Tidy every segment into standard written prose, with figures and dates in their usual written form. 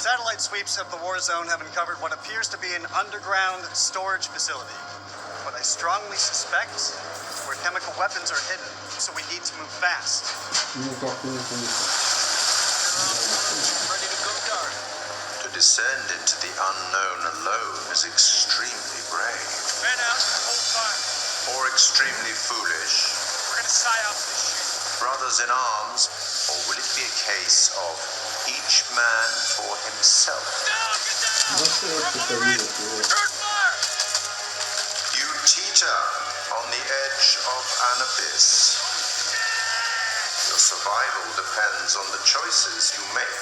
Satellite sweeps of the war zone have uncovered what appears to be an underground storage facility. What I strongly suspect, where chemical weapons are hidden, so we need to move fast. Ready to go, Guard. To descend into the unknown alone is extremely brave. Man out, hold fire. Or extremely foolish. We're gonna psyop this shit. Brothers in arms, or will it be a case of each man for himself? Down, get down! We're on the ridge! Return fire! You teeter on the edge of an abyss. Your survival depends on the choices you make.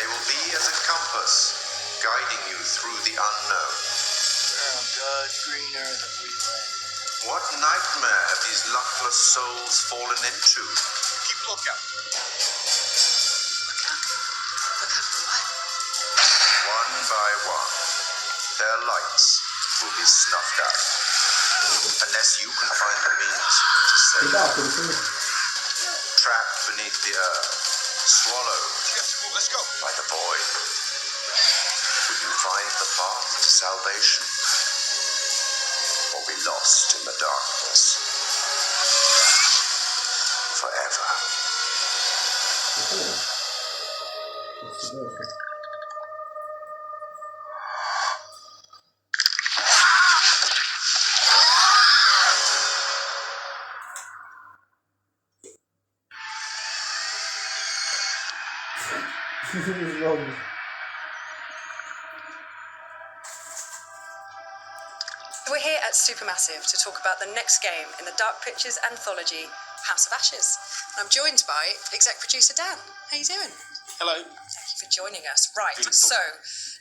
They will be as a compass, guiding you through the unknown. Oh, God's green earth that we landed. What nightmare have these luckless souls fallen into? Keep a lookout. Lookout for what? One by one, their lights will be snuffed out. Unless you can find the means to save them. Trapped beneath the earth, swallowed Let's go. by the void. Will you find the path to salvation? Or be lost in the darkness forever? We're here at Supermassive to talk about the next game in the Dark Pictures anthology, House of Ashes. And I'm joined by exec producer Dan. How you doing? Hello. Thank you for joining us. Right, so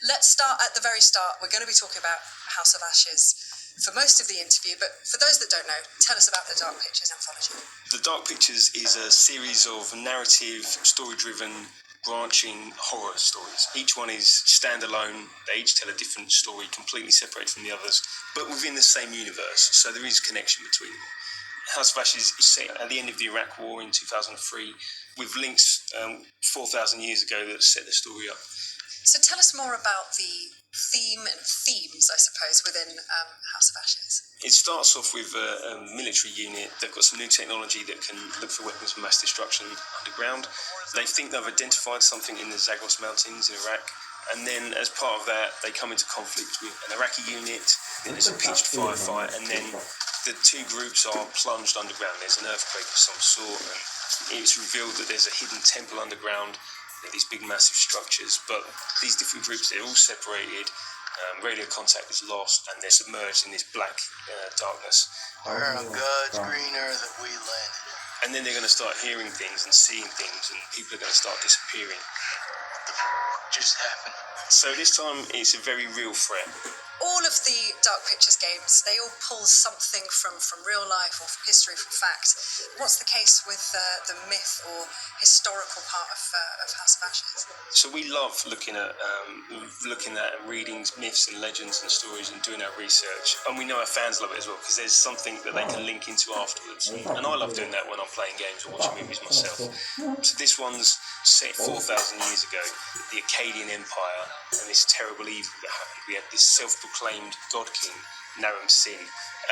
let's start at the very start. We're going to be talking about House of Ashes for most of the interview, but for those that don't know, tell us about the Dark Pictures anthology. The Dark Pictures is a series of narrative, story-driven, branching horror stories. Each one is standalone. They each tell a different story, completely separated from the others, but within the same universe, so there is connection between them. House of Ashes is set at the end of the Iraq War in 2003, with links 4,000 years ago that set the story up. So tell us more about the theme and themes, I suppose, within House of Ashes. It starts off with a military unit. They've got some new technology that can look for weapons of mass destruction underground. They think they've identified something in the Zagros Mountains in Iraq, and then as part of that, they come into conflict with an Iraqi unit, then there's a pitched firefight, and then the two groups are plunged underground. There's an earthquake of some sort, and it's revealed that there's a hidden temple underground. These big massive structures, but these different groups, they're all separated, radio contact is lost, and they're submerged in this black darkness. Where on God's green earth that we landed. And then they're going to start hearing things and seeing things, and people are going to start disappearing. What the just happened? So this time it's a very real threat. All of the Dark Pictures games, they all pull something from real life or from history, from fact. What's the case with the myth or historical part of House of Ashes? So we love looking at readings, myths and legends and stories and doing our research. And we know our fans love it as well, because there's something that they can link into afterwards. And I love doing that when I'm playing games or watching movies myself. So this one's set 4,000 years ago, the Akkadian Empire, and this terrible evil that happened. We had this self-proclaimed God King, Naram Sin,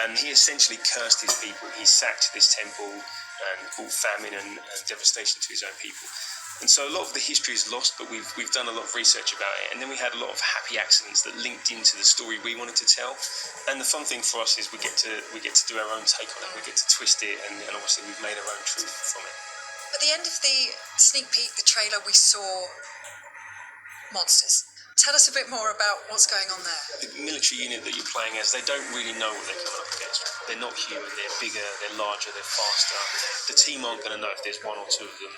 and he essentially cursed his people. He sacked this temple and brought famine and devastation to his own people. And so a lot of the history is lost, but we've done a lot of research about it, and then we had a lot of happy accidents that linked into the story we wanted to tell. And the fun thing for us is we get to do our own take on it. We get to twist it, and obviously we've made our own truth from it. At the end of the sneak peek, the trailer, we saw monsters. Tell us a bit more about what's going on there. The military unit that you're playing as, they don't really know what they're coming up against. They're not human, they're bigger, they're larger, they're faster. The team aren't going to know if there's one or two of them,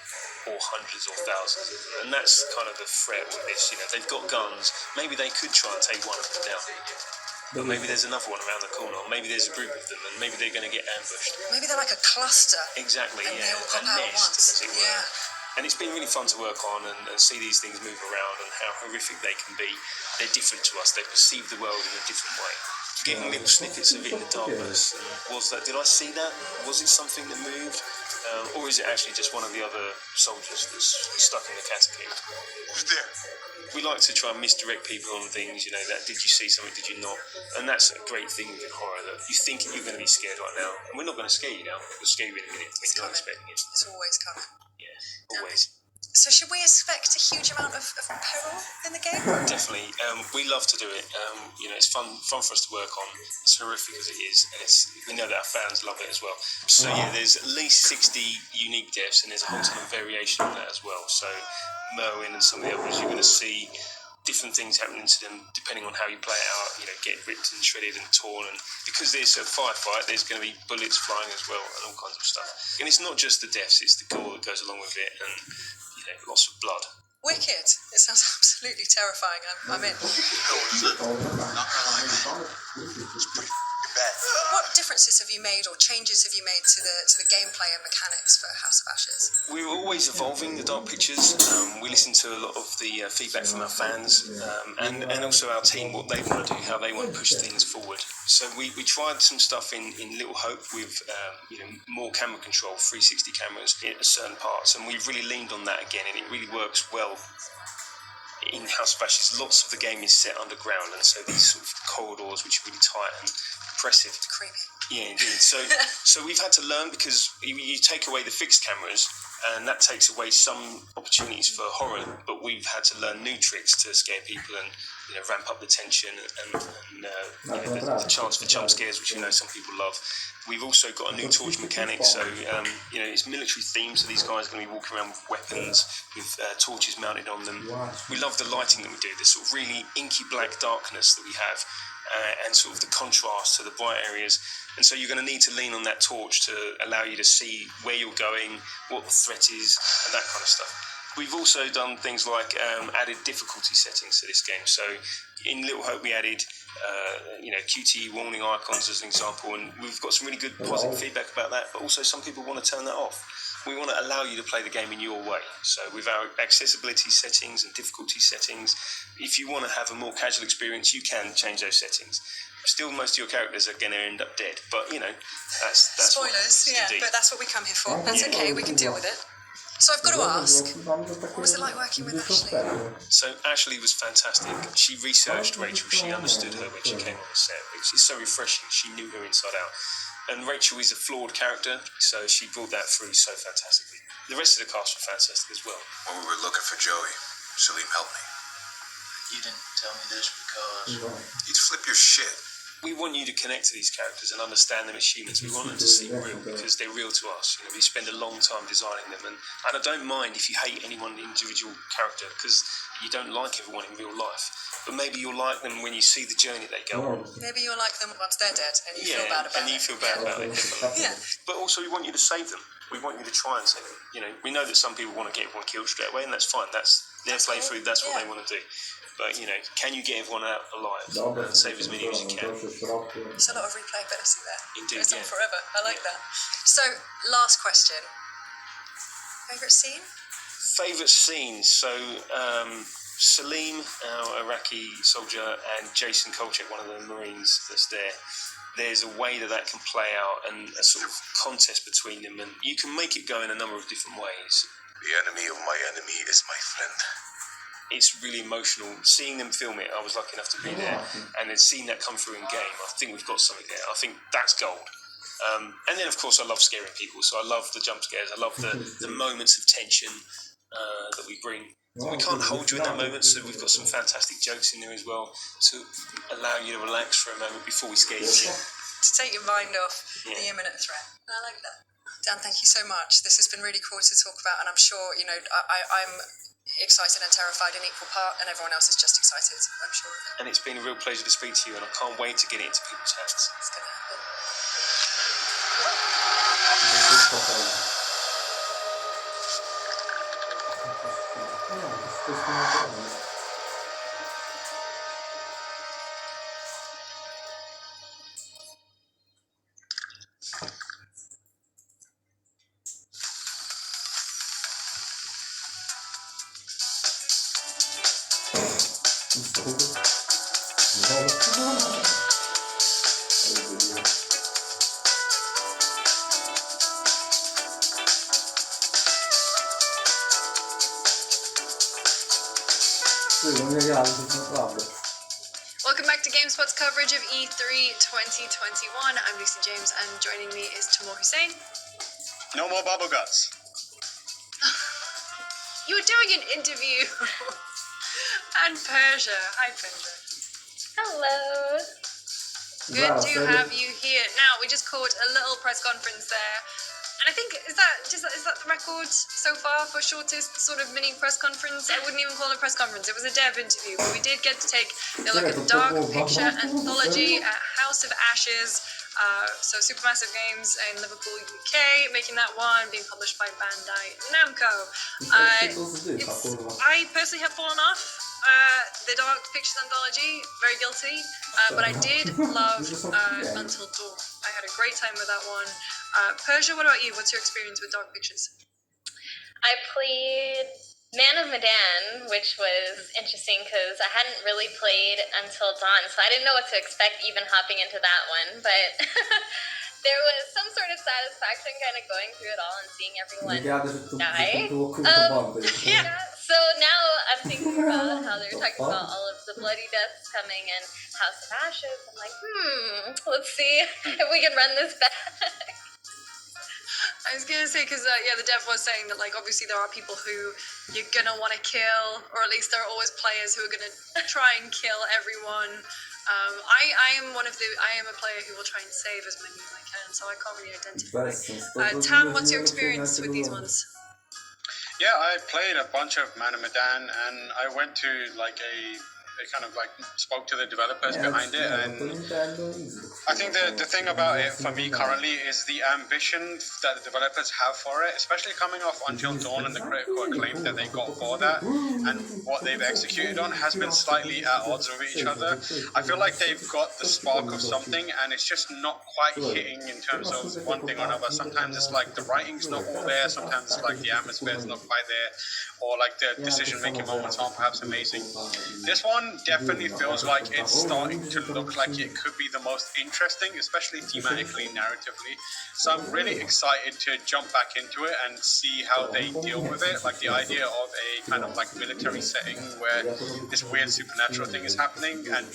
or hundreds or thousands of them. And that's kind of the threat with this. They've got guns, maybe they could try and take one of them down. But maybe there's another one around the corner, or maybe there's a group of them, and maybe they're going to get ambushed. Maybe they're like a cluster. Exactly, and yeah. they all pop A out nest, at once. as it were. Yeah. And it's been really fun to work on and see these things move around and how horrific they can be. They're different to us. They perceive the world in a different way. getting little snippets of it in the darkness. Was that? Did I see that? Was it something that moved, or is it actually just one of the other soldiers that's stuck in the catacomb? Who's there? We like to try and misdirect people on things, you know, that did you see something, did you not? And that's a great thing with horror, that you think you're going to be scared right now, and we're not going to scare you now, we'll scare you in a minute when you're not expecting it. It's always coming. Yeah, always. So should we expect a huge amount of peril in the game? Definitely. We love to do it. You know, it's fun for us to work on. It's horrific as it is, and we know that our fans love it as well. So yeah, there's at least 60 unique deaths, and there's a whole ton of variation of that as well. So Merwin and some of the others, you're going to see different things happening to them depending on how you play it out. You know, get ripped and shredded and torn, and because there's a firefight, there's going to be bullets flying as well, and all kinds of stuff. And it's not just the deaths; it's the gore that goes along with it, and you know, lots of blood. Wicked. It sounds absolutely terrifying. I'm in. It's pretty bad. What differences have you made or changes have you made to the gameplay and mechanics for House of Ashes? We're always evolving the Dark Pictures. We listen to a lot of the feedback from our fans, and also our team, what they want to do, how they want to push things forward. So we tried some stuff in Little Hope with you know, more camera control, 360 cameras at certain parts, and we've really leaned on that again, and it really works well. In House of Ashes, lots of the game is set underground, and so these sort of corridors, which are really tight and oppressive. Creepy. Yeah, indeed. So we've had to learn, because you take away the fixed cameras, and that takes away some opportunities for horror. But we've had to learn new tricks to scare people and, you know, ramp up the tension and you know, the chance for jump scares, which, you know, some people love. We've also got a new torch mechanic, so you know, it's military themed, so these guys are going to be walking around with weapons, with torches mounted on them. We love the lighting that we do, the sort of really inky black darkness that we have, and sort of the contrast to the bright areas. And so you're going to need to lean on that torch to allow you to see where you're going, what the threat is, and that kind of stuff. We've also done things like added difficulty settings to this game. So in Little Hope, we added you know, QTE warning icons as an example, and we've got some really good positive feedback about that. But also, some people want to turn that off. We want to allow you to play the game in your way. So with our accessibility settings and difficulty settings, if you want to have a more casual experience, you can change those settings. Still, most of your characters are going to end up dead, but you know, that's spoilers. Yeah, indeed. but that's what we come here for. That's okay. We can deal with it. So I've got to ask, what was it like working with Ashley? So Ashley was fantastic. She researched Rachel. She understood her when she came on the set. It's so refreshing. She knew her inside out. And Rachel is a flawed character, so she brought that through so fantastically. The rest of the cast were fantastic as well. When we were looking for Joey, Salim helped me. You didn't tell me this because He'd flip your shit. We want you to connect to these characters and understand them as humans. We want them to seem real, because they're real to us. You know, we spend a long time designing them, and I don't mind if you hate any one individual character, because you don't like everyone in real life. But maybe you'll like them when you see the journey they go on. Maybe you'll like them once they're dead, and you feel bad about it. And you feel bad about it. Yeah. But also, we want you to save them. We want you to try and save them. You know, we know that some people want to get everyone killed straight away, and that's fine. That's their playthrough. That's what they want to do. But, you know, can you get everyone out alive and save as many as you can? There's a lot of replayability there. Indeed, Goes on yeah. forever. I like that. So, last question. Favourite scene? Favourite scenes? So, Salim, our Iraqi soldier, and Jason Kolchak, one of the Marines that's there, there's a way that can play out, and a sort of contest between them, and you can make it go in a number of different ways. The enemy of my enemy is my friend. It's really emotional. Seeing them film it, I was lucky enough to be there, and then seeing that come through in game, I think we've got something there. I think that's gold. And then, of course, I love scaring people, so I love the jump scares. I love the moments of tension that we bring. We can't hold you in that moment, so we've got some fantastic jokes in there as well to allow you to relax for a moment before we scare you again. To take your mind off the imminent threat. I like that. Dan, thank you so much. This has been really cool to talk about, and I'm sure, you know, I'm excited and terrified in equal part, and everyone else is just excited, I'm sure of it. And it's been a real pleasure to speak to you, and I can't wait to get it into people's hands. It's going to happen. Welcome back to GameSpot's coverage of E3 2021. I'm Lucy James, and joining me is Timur Hussein. No more bubble guts. You were doing an interview. And Persia. Hi, Persia. Hello. Good to have you here. Now, we just caught a little press conference there. And I think, is that the record so far for shortest sort of mini press conference? I wouldn't even call it a press conference. It was a dev interview, but we did get to take a look at the Dark Picture anthology at House of Ashes. So Supermassive Games in Liverpool, UK, making that one, being published by Bandai Namco. I personally have fallen off the Dark Pictures anthology, very guilty, but I did love Until Dawn. I had a great time with that one. Persia, what about you? What's your experience with Dark Pictures? I played Man of Medan, which was interesting because I hadn't really played Until Dawn, so I didn't know what to expect even hopping into that one, but there was some sort of satisfaction kind of going through it all and seeing everyone die. Yeah, so now I'm thinking about how they're talking about all of the bloody deaths coming and House of Ashes. I'm like, let's see if we can run this back. I was gonna say, because the dev was saying that, like, obviously there are people who you're gonna want to kill, or at least there are always players who are gonna try and kill everyone. I am a player who will try and save as many as I can, so I can't really identify. Tam, what's your experience with these ones? Yeah, I played a bunch of Man of Medan, and I went to like a kind of like spoke to the developers behind it, and I think the thing about it for me currently is the ambition that the developers have for it, especially coming off Until Dawn and the critical acclaim that they got for that, and what they've executed on has been slightly at odds with each other. I feel like they've got the spark of something, and it's just not quite hitting in terms of one thing or another. Sometimes it's like the writing's not all there, sometimes it's like the atmosphere's not quite there, or like the decision-making moments aren't perhaps amazing. This one definitely feels like it's starting to look like it could be the most interesting, especially thematically, narratively. So I'm really excited to jump back into it and see how they deal with it. Like the idea of a kind of like military setting where this weird supernatural thing is happening, and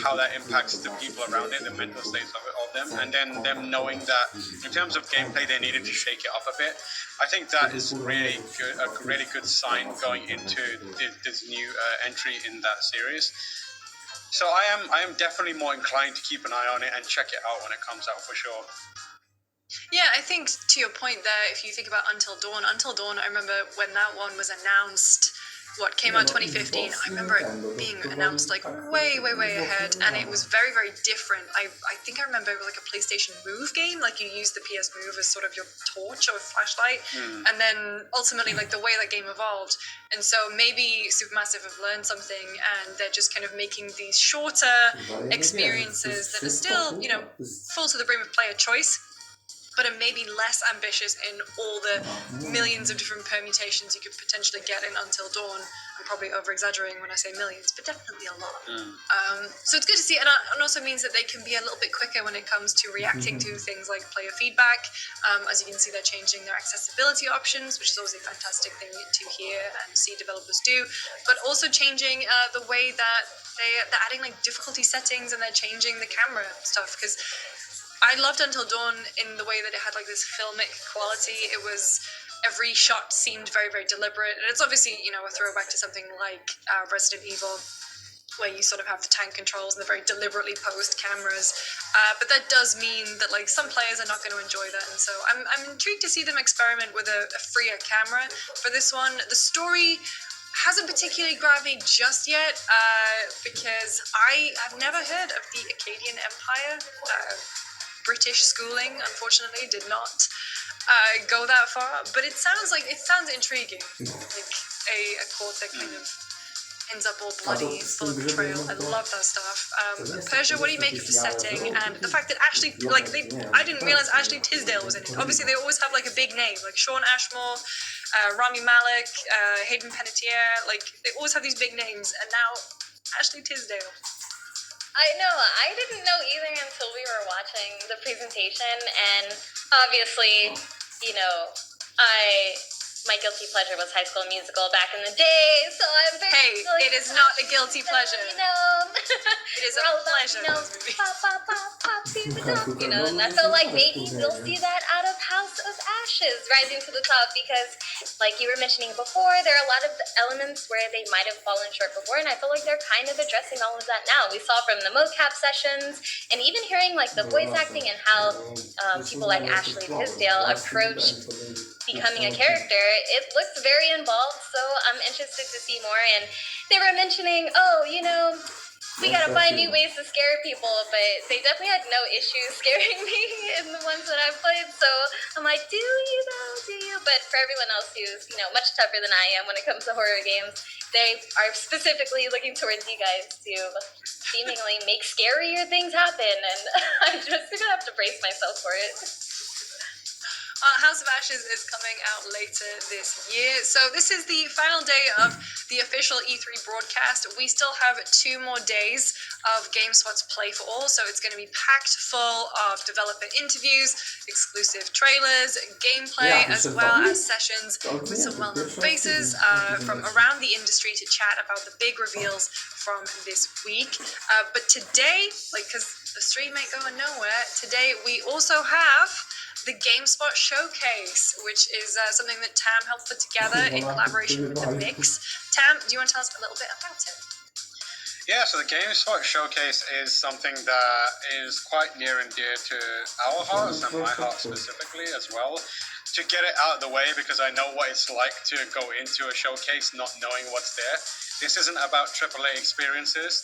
how that impacts the people around it, the mental states of them, and then them knowing that in terms of gameplay they needed to shake it up a bit. I think that is really good, a really good sign going into this new entry in that series. So I am definitely more inclined to keep an eye on it and check it out when it comes out for sure. Yeah, I think to your point there, if you think about Until Dawn, I remember when that one was announced, what came out 2015, I remember it being announced like way ahead, and it was very different. I think I remember it was like a PlayStation Move game, like you use the PS Move as sort of your torch or flashlight, and then ultimately like the way that game evolved. And so maybe Supermassive have learned something, and they're just kind of making these shorter experiences that are still, full to the brim of player choice, but are maybe less ambitious in all the millions of different permutations you could potentially get in Until Dawn. I'm probably over-exaggerating when I say millions, but definitely a lot. So it's good to see, and it also means that they can be a little bit quicker when it comes to reacting to things like player feedback. As you can see, they're changing their accessibility options, which is always a fantastic thing to hear and see developers do, but also changing the way that they're adding like difficulty settings, and they're changing the camera stuff, because I loved Until Dawn in the way that it had like this filmic quality. It was, every shot seemed very deliberate, and it's obviously, a throwback to something like Resident Evil, where you sort of have the tank controls and the very deliberately posed cameras. But that does mean that like some players are not going to enjoy that, and so I'm intrigued to see them experiment with a freer camera for this one. The story hasn't particularly grabbed me just yet, because I have never heard of the Akkadian Empire. British schooling, unfortunately, did not go that far, but it sounds intriguing, like a court that kind of ends up all bloody, full of betrayal. I love that stuff. Persia, what do you make of the setting and the fact that Ashley, I didn't realize Ashley Tisdale was in it. Obviously, they always have like a big name, like Sean Ashmore, Rami Malek, Hayden Panettiere, like they always have these big names, and now Ashley Tisdale. I know. I didn't know either until we were watching the presentation, and obviously, you know, my guilty pleasure was High School Musical back in the day, so I'm very. Hey, it is not a guilty pleasure. You know, It is a we're all about, pleasure. you know, Those movies. pop, pop, pop, pop, super dump, you know, and I feel like maybe we'll see that out of House of Ashes rising to the top because, like you were mentioning before, there are a lot of elements where they might have fallen short before, and I feel like they're kind of addressing all of that now. We saw from the mocap sessions, and even hearing like the voice acting and how people like Ashley Tisdale approach becoming a character, it looks very involved, so I'm interested to see more. And they were mentioning, oh, you know, we gotta find new ways to scare people, but they definitely had no issues scaring me in the ones that I've played, so I'm like, do you though, do you? But for everyone else who's, you know, much tougher than I am when it comes to horror games, they are specifically looking towards you guys to seemingly make scarier things happen, and I'm just gonna have to brace myself for it. House of Ashes is coming out later this year. So this is the final day of the official E3 broadcast. We still have 2 more days of GameSpot's Play for All, so it's going to be packed full of developer interviews, exclusive trailers, gameplay, as well as sessions with some well-known faces from around the industry to chat about the big reveals from this week. But today, because the stream ain't going nowhere, today we also have the GameSpot Showcase, which is something that Tam helped put together in collaboration with The Mix. Tam, do you want to tell us a little bit about it? Yeah, so the GameSpot Showcase is something that is quite near and dear to our hearts and my heart specifically as well. To get it out of the way, because I know what it's like to go into a showcase not knowing what's there. This isn't about AAA experiences.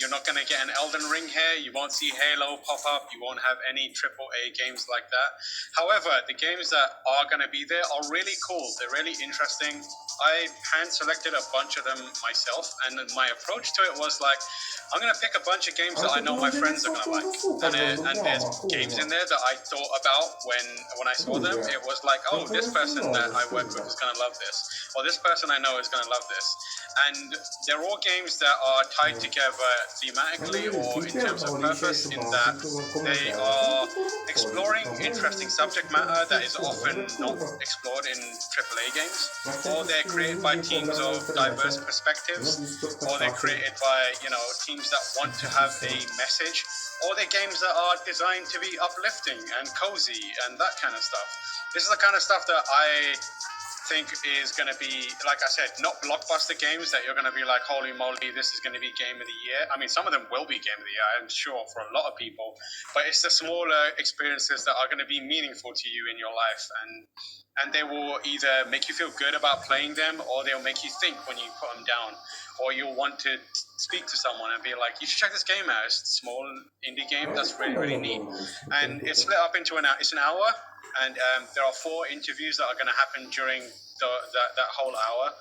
You're not going to get an Elden Ring here. You won't see Halo pop up. You won't have any AAA games like that. However, the games that are going to be there are really cool. They're really interesting. I hand-selected a bunch of them myself, and my approach to it was like, I'm going to pick a bunch of games that I know my friends are going to like. And there's games in there that I thought about when I saw them. It was like, oh, this person that I work with is going to love this. Or this person I know is going to love this. And they're all games that are tied together thematically or in terms of purpose, in that they are exploring interesting subject matter that is often not explored in AAA games, or they're created by teams of diverse perspectives, or they're created by, teams that want to have a message, or they're games that are designed to be uplifting and cozy and that kind of stuff. This is the kind of stuff that I think is going to be, like I said, not blockbuster games that you're going to be like, holy moly, this is going to be game of the year. I mean, some of them will be game of the year, I'm sure, for a lot of people, but it's the smaller experiences that are going to be meaningful to you in your life, and they will either make you feel good about playing them, or they'll make you think when you put them down, or you'll want to speak to someone and be like, you should check this game out. It's a small indie game that's really, really neat. And it's split up into an hour, and there are 4 interviews that are going to happen during that whole hour,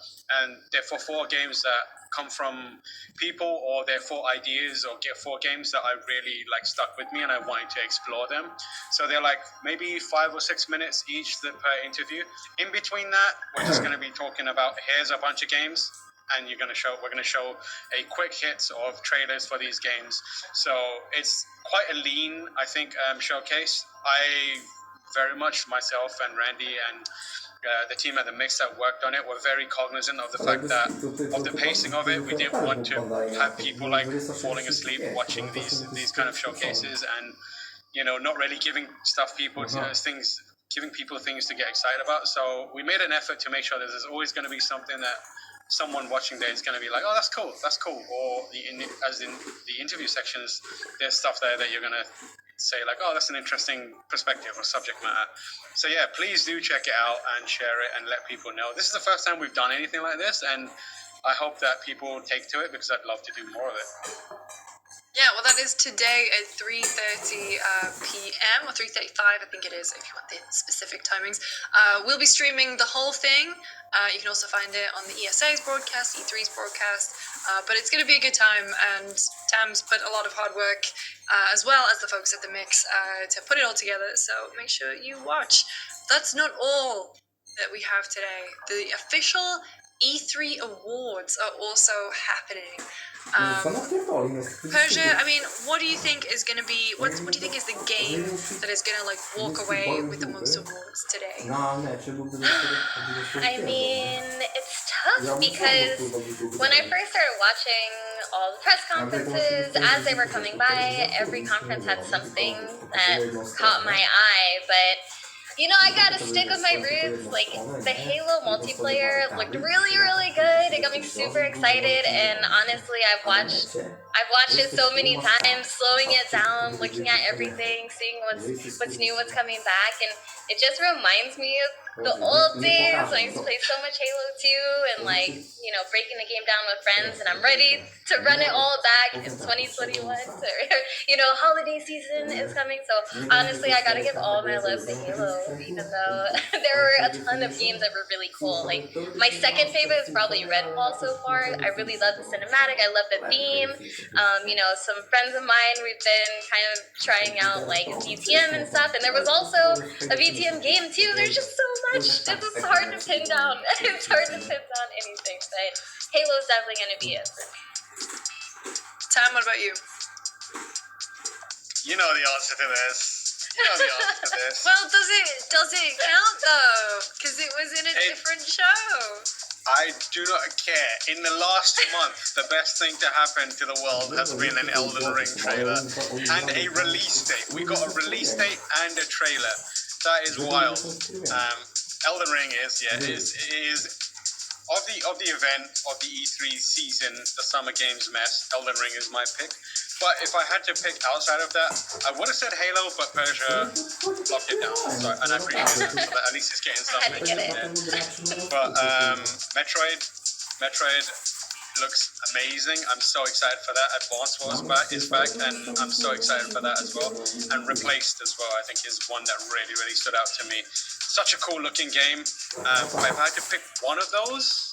and they're for 4 games that come from people, or they're 4 ideas, or get 4 games that I really stuck with me and I wanted to explore them. So they're maybe 5 or 6 minutes each per interview. In between that, we're just going to be talking about, here's a bunch of games, and we're going to show a quick hits of trailers for these games. So it's quite a lean, I think, showcase. I very much, myself and Randy and the team at The Mix that worked on it, were very cognizant of the fact that, of the pacing of it. We didn't want to have people falling asleep watching these kind of showcases, and not really giving people things to get excited about. So we made an effort to make sure that there's always going to be something that someone watching there is going to be like, oh, that's cool. Or as in the interview sections, there's stuff there that you're going to say like, oh, that's an interesting perspective or subject matter. So yeah, please do check it out and share it and let people know. This is the first time we've done anything like this, and I hope that people take to it, because I'd love to do more of it. Yeah, well, that is today at 3:30 p.m. or 3:35, I think it is, if you want the specific timings. We'll be streaming the whole thing. You can also find it on the ESA's broadcast, E3's broadcast, but it's going to be a good time, and Tam's put a lot of hard work, as well as the folks at The Mix, to put it all together, so make sure you watch. That's not all that we have today. The official E3 awards are also happening. Persia, Persia, I mean, what do you think is going to be, what do you think is the game that is going to like walk away with the most awards today? I mean, it's tough because when I first started watching all the press conferences as they were coming by, every conference had something that caught my eye, but you know, I gotta stick with my roots. Like, the Halo multiplayer looked really, really good. It got me super excited, and honestly, I've watched it so many times, slowing it down, looking at everything, seeing what's new, what's coming back, and it just reminds me of the old days when I used to play so much Halo 2 and like, you know, breaking the game down with friends, and I'm ready to run it all back in 2021. So, you know, holiday season is coming, so honestly, I gotta give all my love to Halo, even though there were a ton of games that were really cool. Like, my second favorite is probably Redfall so far. I really love the cinematic, I love the theme. You know, some friends of mine, we've been kind of trying out like VTM and stuff, and there was also a VTM game too. There's just so much. It's hard to pin down. It's hard to pin down anything, but Halo's definitely going to be it for me. Tam, what about you? You know the answer to this. You know the answer to this. Well, does it count though? Because it was in a different show. I do not care. In the last month, the best thing to happen to the world has been an Elden Ring trailer and a release date. We got a release date and a trailer. That is wild. Elden Ring is of the event of the E3 season, the Summer Games mess. Elden Ring is my pick. But if I had to pick outside of that, I would have said Halo, but Persia locked it down. So, and I appreciate it. So that at least it's getting something in there. But Metroid looks amazing. I'm so excited for that. Advance Wars is back, and I'm so excited for that as well. And Replaced as well, I think, is one that really, really stood out to me. Such a cool looking game. If I had to pick one of those,